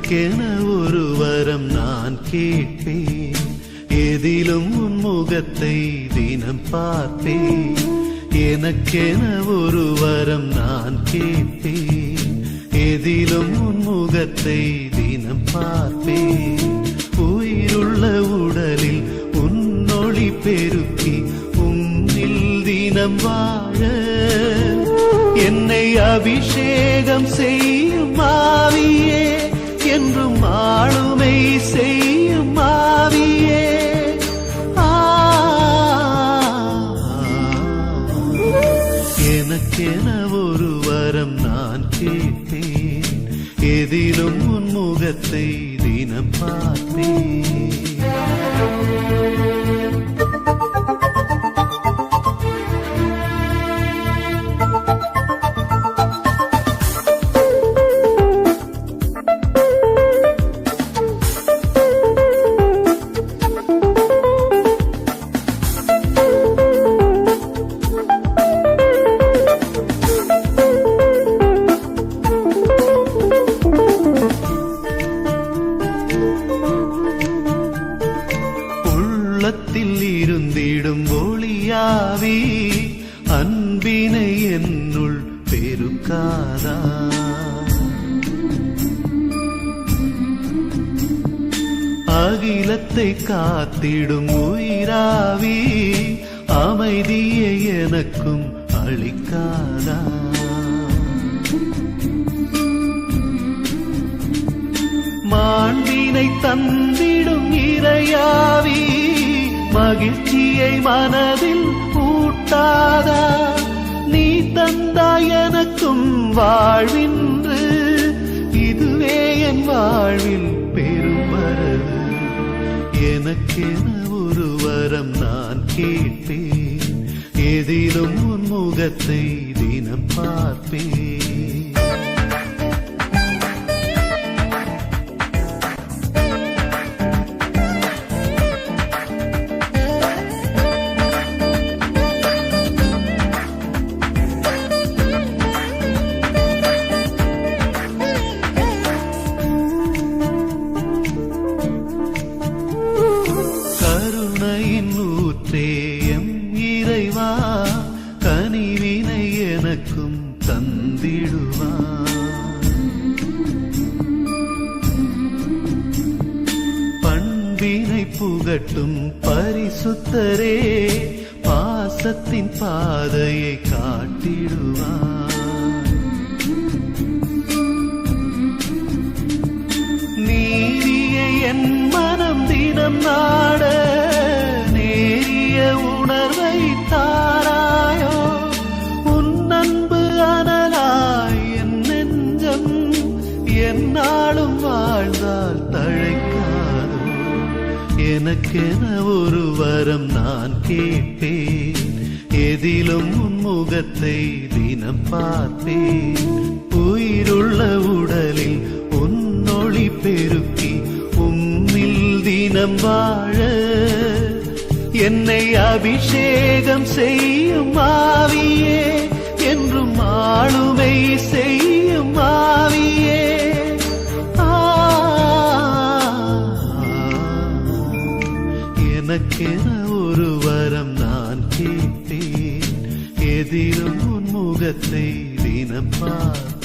எனக்கென ஒரு வரம் நான் கேட்பேன், எதிலும் உன் முகத்தை தினம் பார்ப்பேன். எனக்கென ஒரு வரம் நான் கேட்பேன், எதிலும் உன் முகத்தை தினம் பார்ப்பேன். உயிருள்ள உடலில் உன்னொளி பெருக்கி உன்னில் தினம் வாழ என்னை அபிஷேகம் செய்யும் ஆவியே, என்றும் ஆளுமை செய்யும் ஆவியே. எனக்கென ஒரு வரம் நான் கேட்டேன், எதிலும் உன் முகத்தை தினம் பார்த்தேன். உள்ளத்தில் இருந்திடும் ஒளியாவி அன்பினை என்னுள் பெருக்காதா? அகிலத்தை காத்திடும் உயிராவி அமைதியை எனக்கும் அளிக்காதா? மாண்பினை தந்திடும் இறையாவி மகிழ்ச்சியை மனதில் ஊட்டாதா? நீ தந்தாய் எனக்கும் வாழ்வின்று, இதுவே என் வாழ்வில் பெரும் வரவு. எனக்கென ஒரு வரம் நான் கேட்பேன், எதிலும் உன் முகத்தை தினம் பார்ப்பேன். இறைவா கனிவினை எனக்கும் தந்திடுவான். பண்பினை புகட்டும் பரிசுத்தரே பாசத்தின் பாதையை காட்டிடுவான். நீதியை என் மனம் தினம் நாட உணர்வை தாராயோ? உன் அன்பு அனலாய் என் நெஞ்சம் என்னாலும் வாழ்ந்தால் தழைக்காதோ? எனக்கென ஒரு வரம் நான் கேட்பேன், எதிலும் உன் முகத்தை தினம் பார்ப்பேன். உயிருள்ள உடலில் உன்னொளி பெருக்கி உம்மில் தினம் வாழ என்னை அபிஷேகம் செய்யும் ஆவியே, என்றும் ஆளுமை செய்யும் ஆவியே. எனக்கென ஒரு வரம் நான் கேட்டேன், எதிலும் உன் முகத்தை தினம் பார்ப்பேன்.